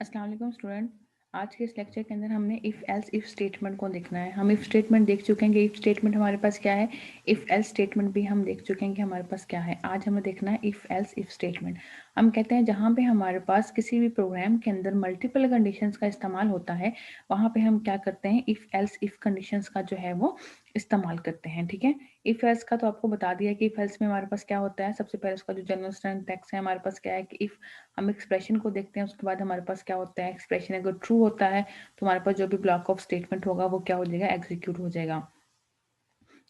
अस्सलाम वालेकुम स्टूडेंट। आज के इस लेक्चर के अंदर हमने इफ़ एल्स इफ़ स्टेटमेंट को देखना है। हम इफ़ स्टेटमेंट देख चुके हैं कि इफ़ स्टेटमेंट हमारे पास क्या है, इफ़ एल्स स्टेटमेंट भी हम देख चुके हैं कि हमारे पास क्या है। आज हमें देखना है इफ़ एल्स इफ़ स्टेटमेंट। हम कहते हैं जहाँ पे हमारे पास किसी भी प्रोग्राम के अंदर मल्टीपल कंडीशंस का इस्तेमाल होता है, वहाँ पे हम क्या करते हैं, इफ़ एल्स इफ़ कंडीशंस का जो है वो इस्तेमाल करते हैं। ठीक है, इफ़ एल्स का तो आपको बता दिया कि इफ़ एल्स में हमारे पास क्या होता है। सबसे पहले उसका जो जनरल सिंटैक्स है हमारे पास क्या है कि इफ़ हम एक्सप्रेशन को देखते हैं, उसके बाद हमारे पास क्या होता है, एक्सप्रेशन अगर ट्रू होता है तो हमारे पास जो भी ब्लॉक ऑफ स्टेटमेंट होगा वो क्या हो जाएगा, एग्जीक्यूट हो जाएगा।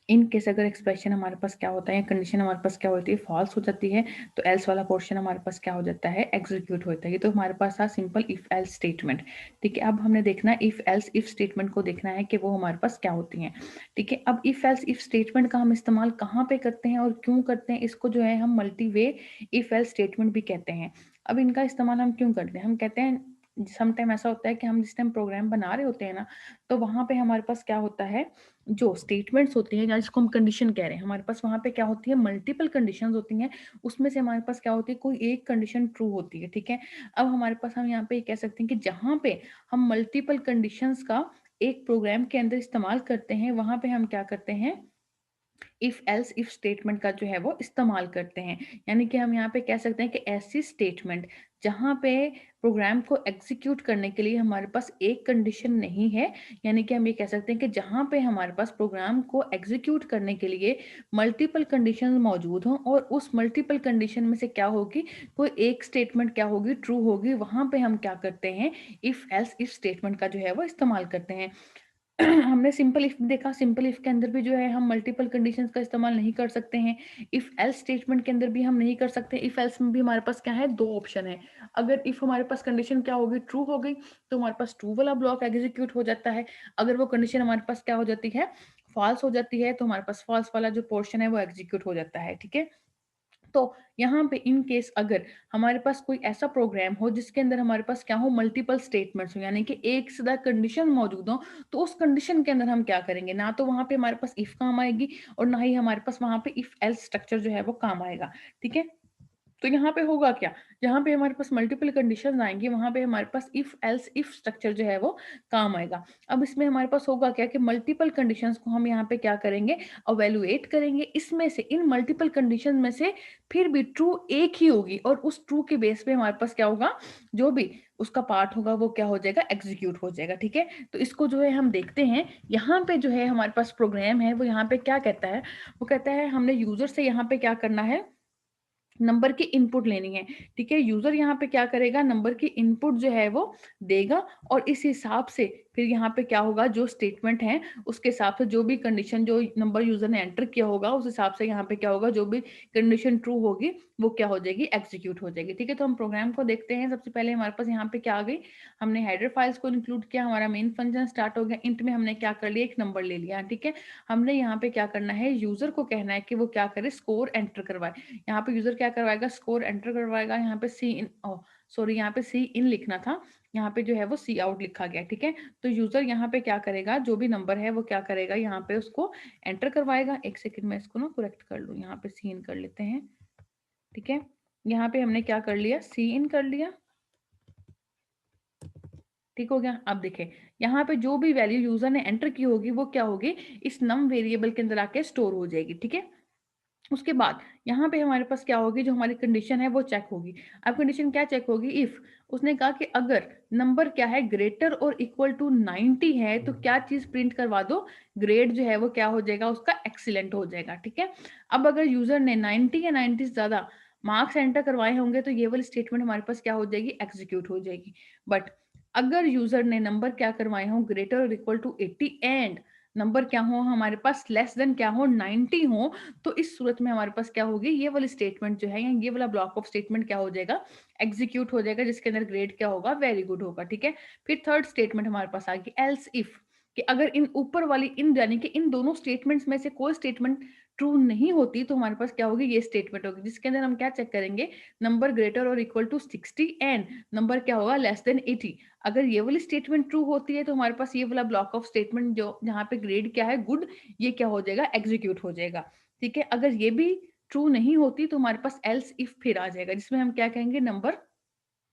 इन केस अगर एक्सप्रेशन हमारे पास क्या होता है, कंडीशन हमारे पास क्या होती है, फॉल्स हो जाती है, तो एल्स वाला पोर्शन हमारे पास क्या हो जाता है, एग्जीक्यूट होता है। ये तो हमारे पास था सिंपल इफ एल्स स्टेटमेंट। ठीक है, अब हमने देखना है इफ एल्स इफ स्टेटमेंट को देखना है कि वो हमारे पास क्या होती हैं। ठीक है, अब इफ एल्स इफ स्टेटमेंट का हम इस्तेमाल कहाँ पे करते हैं और क्यों करते हैं, इसको जो है हम multi way if else statement भी कहते हैं। अब इनका इस्तेमाल हम क्यों करते हैं, हम कहते हैं सम टाइम ऐसा होता है कि हम जिस टाइम प्रोग्राम बना रहे होते हैं ना, तो वहां पे हमारे पास क्या होता है, जो स्टेटमेंट्स होती हैं या जिसको हम कंडीशन कह रहे हैं, हमारे पास वहाँ पे क्या होती है, मल्टीपल कंडीशंस होती हैं। उसमें से हमारे पास क्या होती है, कोई एक कंडीशन ट्रू होती है। ठीक है, अब हमारे पास हम यहाँ पे ये कह सकते हैं कि जहाँ पे हम मल्टीपल कंडीशंस का एक प्रोग्राम के अंदर इस्तेमाल करते हैं, वहाँ पे हम क्या करते हैं, इफ एल्स इफ स्टेटमेंट का जो है वो इस्तेमाल करते हैं। यानी कि हम यहाँ पे कह सकते हैं कि ऐसी स्टेटमेंट जहाँ पे प्रोग्राम को एग्जीक्यूट करने के लिए हमारे पास एक कंडीशन नहीं है, यानी कि हम ये कह सकते हैं कि जहाँ पे हमारे पास प्रोग्राम को एग्जीक्यूट करने के लिए मल्टीपल कंडीशन मौजूद हों और उस मल्टीपल कंडीशन में से क्या होगी, कोई एक स्टेटमेंट क्या होगी, ट्रू होगी, वहां पे हम क्या करते हैं, इफ एल्स इफ स्टेटमेंट का जो है वो इस्तेमाल करते हैं। हमने सिंपल इफ देखा, सिंपल इफ के अंदर भी जो है हम मल्टीपल कंडीशंस का इस्तेमाल नहीं कर सकते हैं। इफ एल्स स्टेटमेंट के अंदर भी हम नहीं कर सकते। इफ एल्स में भी हमारे पास क्या है, दो ऑप्शन है। अगर इफ हमारे पास कंडीशन क्या होगी, ट्रू हो गई, तो हमारे पास ट्रू वाला ब्लॉक एग्जीक्यूट हो जाता है। अगर वो कंडीशन हमारे पास क्या हो जाती है, फॉल्स हो जाती है, तो हमारे पास फॉल्स वाला जो पोर्शन है वो एग्जीक्यूट हो जाता है। ठीक है, तो यहाँ पे इन केस अगर हमारे पास कोई ऐसा प्रोग्राम हो जिसके अंदर हमारे पास क्या हो, मल्टीपल स्टेटमेंट्स हो, यानी कि एक से ज्यादा कंडीशन मौजूद हो, तो उस कंडीशन के अंदर हम क्या करेंगे, ना तो वहां पे हमारे पास इफ काम आएगी और ना ही हमारे पास वहां पे इफ एल्स स्ट्रक्चर जो है वो काम आएगा। ठीक है, तो यहाँ पे होगा क्या, जहाँ पे हमारे पास मल्टीपल कंडीशंस आएंगी वहां पे हमारे पास इफ एल्स इफ स्ट्रक्चर जो है वो काम आएगा। अब इसमें हमारे पास होगा क्या कि मल्टीपल कंडीशंस को हम यहाँ पे क्या करेंगे, अवेलुएट करेंगे। इसमें से इन मल्टीपल कंडीशन में से फिर भी ट्रू एक ही होगी और उस ट्रू के बेस पे हमारे पास क्या होगा, जो भी उसका पार्ट होगा वो क्या हो जाएगा, एग्जीक्यूट हो जाएगा। ठीक है, तो इसको जो है हम देखते हैं, यहाँ पे जो है हमारे पास प्रोग्राम है वो यहाँ पे क्या कहता है, वो कहता है हमने यूजर से यहाँ पे क्या करना है, नंबर की इनपुट लेनी है। ठीक है, यूजर यहाँ पे क्या करेगा, नंबर की इनपुट जो है वो देगा और इस हिसाब से फिर यहाँ पे क्या होगा, जो स्टेटमेंट है उसके हिसाब से जो भी कंडीशन जो नंबर यूजर ने एंटर किया होगा उस हिसाब से यहाँ पे क्या होगा, जो भी कंडीशन ट्रू होगी वो क्या हो जाएगी, एग्जीक्यूट हो जाएगी। ठीक है, तो हम प्रोग्राम को देखते हैं। सबसे पहले हमारे पास यहाँ पे क्या आ गई, हमने हेडर फाइल्स को इंक्लूड किया, हमारा मेन फंक्शन स्टार्ट हो गया। इंट में हमने क्या कर लिया, एक नंबर ले लिया। ठीक है, हमने यहाँ पे क्या करना है, यूजर को कहना है कि वो क्या करे, स्कोर एंटर करवाए। यहाँ पे यूजर क्या करवाएगा, स्कोर एंटर करवाएगा। यहाँ पे सी इन, सॉरी यहाँ पे सी इन लिखना था, यहाँ पे जो है वो सी आउट लिखा गया। ठीक है, तो यूजर यहाँ पे क्या करेगा, जो भी नंबर है वो क्या करेगा, यहाँ पे उसको एंटर करवाएगा। एक सेकंड में इसको ना करेक्ट कर लूँ, यहाँ पे सी इन कर लेते हैं। ठीक है, यहाँ पे हमने क्या कर लिया, सी इन कर लिया। ठीक हो गया। अब देखें, यहाँ पे जो भी वैल्यू यूजर ने एंटर की होगी वो क्या होगी, इस नम वेरिएबल के अंदर आके स्टोर हो जाएगी। ठीक है, उसके बाद यहाँ पे हमारे पास क्या होगी, जो हमारी कंडीशन है वो चेक होगी। अब कंडीशन क्या चेक होगी, इफ उसने कहा कि अगर नंबर क्या है, ग्रेटर और इक्वल टू 90 है, तो क्या चीज प्रिंट करवा दो, ग्रेड जो है वो क्या हो जाएगा, उसका एक्सीलेंट हो जाएगा। ठीक है, अब अगर यूजर ने 90 या 90 से ज्यादा मार्क्स एंटर करवाए होंगे तो ये वाली स्टेटमेंट हमारे पास क्या हो जाएगी, एग्जीक्यूट हो जाएगी। बट अगर यूजर ने नंबर क्या करवाए हो, ग्रेटर और इक्वल टू 80 एंड नंबर क्या हो हमारे पास, लेस देन क्या हो, 90 हो, तो इस सूरत में हमारे पास क्या होगी, ये वाली स्टेटमेंट जो है या ये वाला ब्लॉक ऑफ स्टेटमेंट क्या हो जाएगा, एग्जीक्यूट हो जाएगा, जिसके अंदर ग्रेड क्या होगा, वेरी गुड होगा। ठीक है, फिर थर्ड स्टेटमेंट हमारे पास आ गई, एल्स इफ, कि अगर इन ऊपर वाली इन यानी कि इन दोनों स्टेटमेंट्स में से कोई स्टेटमेंट ट्रू नहीं होती, तो हमारे पास क्या होगी, ये स्टेटमेंट होगी, जिसके अंदर हम क्या चेक करेंगे, नंबर ग्रेटर और इक्वल टू 60 एंड नंबर क्या होगा, लेस देन 80। अगर ये वाली स्टेटमेंट ट्रू होती है तो हमारे पास ये वाला ब्लॉक ऑफ स्टेटमेंट जो जहाँ पे ग्रेड क्या है, गुड, ये क्या हो जाएगा, एग्जीक्यूट हो जाएगा। ठीक है, अगर ये भी ट्रू नहीं होती तो हमारे पास एल्स इफ फिर आ जाएगा, जिसमें हम क्या कहेंगे, number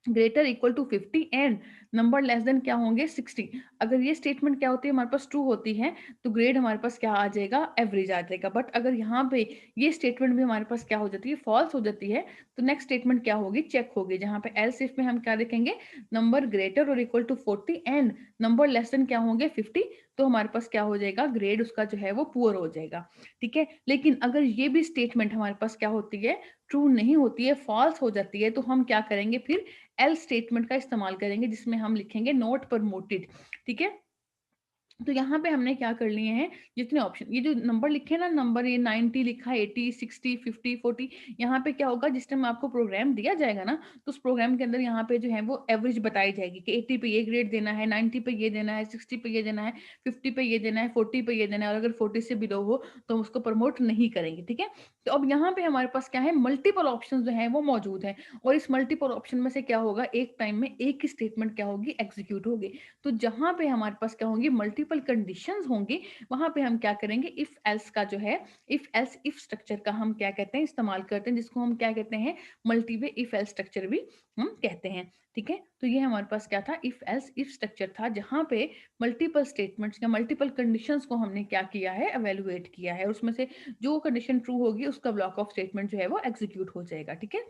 greater equal to 50 and number less than क्या होंगे 60। अगर ये स्टेटमेंट क्या होती है हमारे पास ट्रू होती है तो ग्रेड हमारे पास क्या आ जाएगा, एवरेज आ जाएगा। बट अगर यहाँ पे ये स्टेटमेंट भी हमारे पास क्या हो जाती है, फॉल्स हो जाती है, तो नेक्स्ट स्टेटमेंट क्या होगी, चेक होगी, जहाँ पे एल्स इफ में हम क्या देखेंगे, नंबर ग्रेटर और equal to 40 and number less than क्या होंगे 50, तो हमारे पास क्या हो जाएगा, ग्रेड उसका जो है वो पुअर हो जाएगा। ठीक है, लेकिन अगर ये भी स्टेटमेंट हमारे पास क्या होती है, ट्रू नहीं होती है, फॉल्स हो जाती है, तो हम क्या करेंगे, फिर एल स्टेटमेंट का इस्तेमाल करेंगे, जिसमें हम लिखेंगे नॉट प्रमोटेड। ठीक है, तो यहाँ पे हमने क्या कर लिए हैं, जितने ऑप्शन, ये जो नंबर लिखे ना, नंबर ये 90 लिखा है, 80 60 50 40, यहाँ पे क्या होगा, जिस टाइम आपको प्रोग्राम दिया जाएगा ना, तो उस प्रोग्राम के अंदर यहाँ पे जो है वो एवरेज बताई जाएगी कि 80 पे ये ग्रेड देना है, 90 पे ये देना है, 60 पे ये देना है, 50 पे ये देना है, 40 पे ये देना है, और अगर 40 से बिलो हो तो हम उसको प्रमोट नहीं करेंगे। ठीक है, तो अब यहाँ पे हमारे पास क्या है, मल्टीपल ऑप्शन जो है वो मौजूद है, और इस मल्टीपल ऑप्शन में से क्या होगा, एक टाइम में एक ही स्टेटमेंट क्या होगी, एग्जीक्यूट होगी। तो जहां पे हमारे पास क्या होंगी, मल्टीपल कंडीशंस होंगी, वहां पे हम क्या करेंगे, इफ एल्स का जो है, इफ एल्स इफ स्ट्रक्चर का हम क्या कहते हैं, इस्तेमाल करते हैं, जिसको हम क्या कहते हैं, मल्टीवे इफ एल्स स्ट्रक्चर भी हम कहते हैं। ठीक है, तो ये हमारे पास क्या था, इफ एल्स इफ स्ट्रक्चर था, जहां पे मल्टीपल स्टेटमेंट्स या मल्टीपल कंडीशंस को हमने क्या किया है, एवेलुएट किया है, उसमें से जो कंडीशन ट्रू होगी उसका ब्लॉक ऑफ स्टेटमेंट जो है वो एग्जीक्यूट हो जाएगा। ठीक है,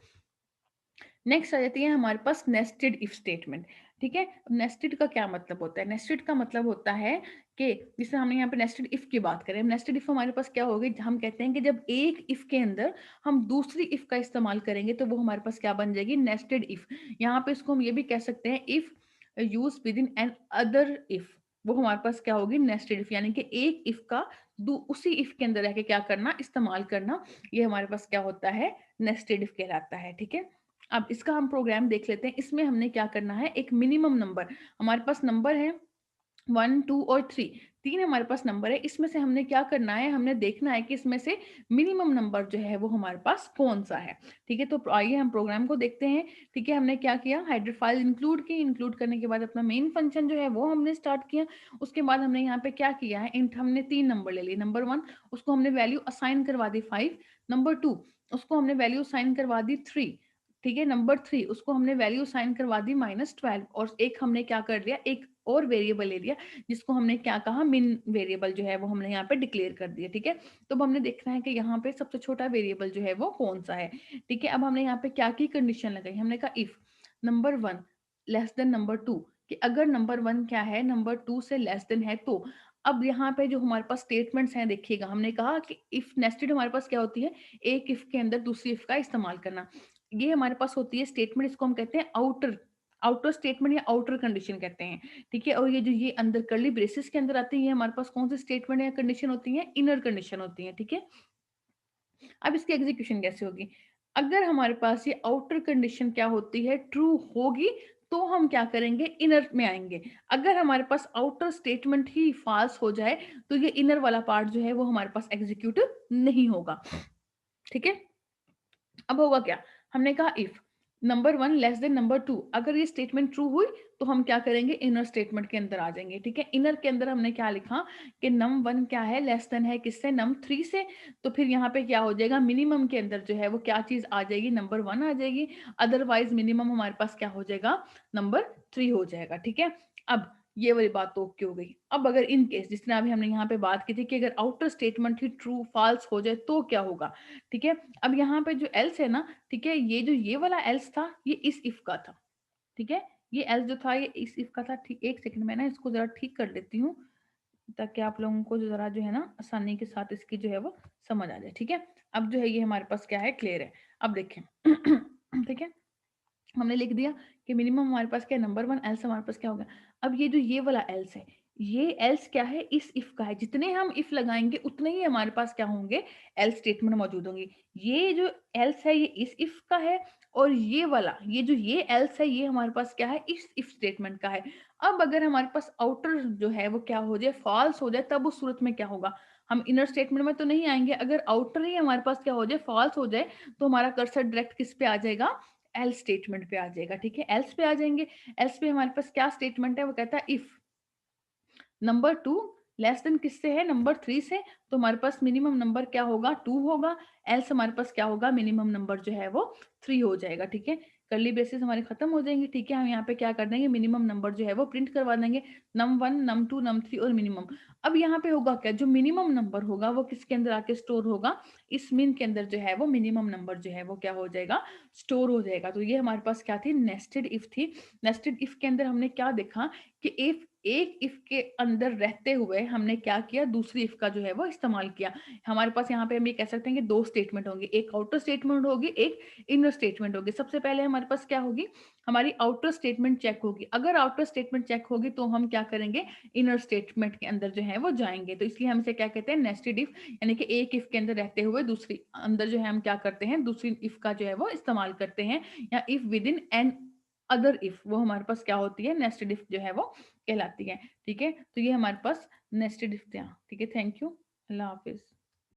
नेक्स्ट आ जाती है हमारे पास नेस्टेड इफ स्टेटमेंट। ठीक है, नेस्टेड का क्या मतलब होता है, नेस्टेड का मतलब होता है कि जैसे हमने यहाँ पे नेस्टेड इफ की बात करें, नेस्टेड इफ हमारे पास क्या होगी, हम कहते हैं कि जब एक इफ के अंदर हम दूसरी इफ का इस्तेमाल करेंगे तो वो हमारे पास क्या बन जाएगी, नेस्टेड इफ। यहाँ पे इसको हम ये भी कह सकते हैं, if use with in an other if, वो हमारे पास क्या होगी, नेस्टेड इफ, यानी कि एक इफ का उसी इफ के अंदर रह के क्या करना, इस्तेमाल करना, ये हमारे पास क्या होता है, नेस्टेड इफ कहलाता है। ठीक है, अब इसका हम प्रोग्राम देख लेते हैं। इसमें हमने क्या करना है, एक मिनिमम नंबर, हमारे पास नंबर है 1 2 और 3, तीन हमारे पास नंबर है, इसमें से हमने क्या करना है, हमने देखना है कि इसमें से मिनिमम नंबर जो है वो हमारे पास कौन सा है। ठीक है, तो आइए हम प्रोग्राम को देखते हैं। ठीक है, हमने क्या किया, हेडर फाइल इंक्लूड की, इंक्लूड करने के बाद अपना मेन फंक्शन जो है वो हमने स्टार्ट किया। उसके बाद हमने यहाँ पे क्या किया है, इंट, हमने तीन नंबर ले लिए, नंबर 1 उसको हमने वैल्यू असाइन करवा दी 5, नंबर 2 उसको हमने वैल्यू असाइन करवा दी 3, ठीक है, नंबर 3 उसको हमने वैल्यू साइन करवा दी -12, और एक हमने क्या कर लिया, एक और वेरिएबल ले लिया, जिसको हमने क्या कहा, मिन वेरिएबल जो है वो हमने यहाँ पे डिक्लेयर कर दिया। ठीक है, तो अब हमने देखना है कि यहाँ पे सबसे छोटा वेरिएबल जो है वो कौन सा है। ठीक है, अब हमने यहाँ पे क्या की कंडीशन लगाई, हमने कहा if number 1 less than number 2, कि अगर नंबर 1 क्या है, नंबर 2 से लेस देन है तो। अब यहाँ पे जो हमारे पास स्टेटमेंट्स हैं देखिएगा, हमने कहा कि इफ नेस्टेड हमारे पास क्या होती है, एक इफ के अंदर दूसरी इफ का इस्तेमाल करना, ये हमारे पास होती है स्टेटमेंट, इसको हम कहते हैं आउटर, आउटर स्टेटमेंट या आउटर कंडीशन कहते हैं। ठीक है, और ये जो ये अंदर कर्ली ब्रेसेस के अंदर आती है, ये हमारे पास कौन सी स्टेटमेंट या कंडीशन होती है, इनर कंडीशन होती है। ठीक है, अब इसकी एग्जीक्यूशन कैसे होगी, अगर हमारे पास ये आउटर कंडीशन क्या होती है, ट्रू होगी, तो हम क्या करेंगे, इनर में आएंगे। अगर हमारे पास आउटर स्टेटमेंट ही फॉल्स हो जाए तो ये इनर वाला पार्ट जो है वो हमारे पास एग्जीक्यूट नहीं होगा। ठीक है, अब होगा क्या, हमने कहा if number 1 less than number 2, अगर ये स्टेटमेंट ट्रू हुई तो हम क्या करेंगे, इनर स्टेटमेंट के अंदर आ जाएंगे। ठीक है, इनर के अंदर हमने क्या लिखा कि नम 1 क्या है, लेस देन है किससे, नम 3 से, तो फिर यहाँ पे क्या हो जाएगा, मिनिमम के अंदर जो है वो क्या चीज आ जाएगी, नंबर 1 आ जाएगी, अदरवाइज मिनिमम हमारे पास क्या हो जाएगा, नंबर 3 हो जाएगा। ठीक है, अब ये वाली बात तो ओके हो गई। अब अगर इन केस, जिस तरह अभी हमने यहाँ पे बात की थी कि अगर आउटर स्टेटमेंट ही ट्रू फॉल्स हो जाए तो क्या होगा। ठीक है, अब यहाँ पे जो एल्स है ना, ठीक है, ये जो ये वाला एल्स था ये इस इफ का था। ठीक है, ये एल्स जो था ये इस इफ का था। ठीक, एक सेकंड में ना इसको जरा ठीक कर लेती हूँ, ताकि आप लोगों को जो जरा जो है ना आसानी के साथ इसकी जो है वो समझ आ जाए। ठीक है, अब जो है ये हमारे पास क्या है, क्लियर है। अब देखें ठीक है, हमने लिख दिया कि मिनिमम हमारे पास क्या है, नंबर 1, एल्स हमारे पास क्या हो गया। अब ये जो ये वाला एल्स है, ये एल्स क्या है, इस इफ का है, जितने हम इफ लगाएंगे उतने ही हमारे पास क्या होंगे, एल्स स्टेटमेंट मौजूद होंगे। ये जो एल्स है ये इस इफ का है, और ये वाला ये जो ये एल्स है ये हमारे पास क्या है, इस इफ स्टेटमेंट का है। अब अगर हमारे पास आउटर जो है वो क्या हो जाए, फॉल्स हो जाए, तब उस सूरत में क्या होगा, हम इनर स्टेटमेंट में तो नहीं आएंगे। अगर आउटर ही हमारे पास क्या हो जाए, फॉल्स हो जाए, तो हमारा कर्सर डायरेक्ट किस पे आ जाएगा, एल्स स्टेटमेंट पे आ जाएगा। ठीक है, एल्स पे आ जाएंगे। एल्स पे हमारे पास क्या स्टेटमेंट है, वो कहता है इफ नंबर 2 लेस देन किससे है, नंबर 3 से, तो हमारे पास मिनिमम नंबर क्या होगा, 2 होगा, एल्स हमारे पास क्या होगा, मिनिमम नंबर जो है वो 3 हो जाएगा। ठीक है, कर्ली ब्रेसेस हमारे खत्म हो जाएंगे। ठीक है, हम यहाँ पे क्या कर देंगे, मिनिमम नंबर जो है वो प्रिंट करवा देंगे, num1 num2 num3 और मिनिमम। अब यहाँ पे होगा क्या, जो मिनिमम नंबर होगा वो किसके अंदर आके स्टोर होगा, इस min के अंदर जो है वो मिनिमम नंबर जो है वो क्या हो जाएगा, स्टोर हो जाएगा। तो ये हमारे पास क्या थी, नेस्टेड इफ थी। नेस्टेड इफ के अंदर हमने क्या देखा कि इफ एक इफ के अंदर रहते हुए हमने क्या किया, दूसरी इफ का जो है वो इस्तेमाल किया। हमारे पास यहाँ पे हम ये कह सकते हैं कि दो स्टेटमेंट होंगे, एक आउटर स्टेटमेंट होगी, एक इनर स्टेटमेंट होगी। सबसे पहले हमारे पास क्या होगी, हमारी आउटर स्टेटमेंट चेक होगी। अगर आउटर स्टेटमेंट चेक होगी तो हम क्या करेंगे, इनर स्टेटमेंट के अंदर जो है वो जाएंगे। तो इसलिए हम इसे क्या कहते हैं, नेस्टेड इफ, यानी कि एक इफ के अंदर रहते हुए दूसरी अंदर जो है हम क्या करते हैं, दूसरी इफ का जो है वो इस्तेमाल करते हैं। या if with in an other if, वो हमारे पास क्या होती है, नेस्टेड इफ जो है वो कहलाती है। ठीक है, तो ये हमारे पास नेस्टेड इफ था। ठीक है, थैंक यू, अल्लाह हाफिज।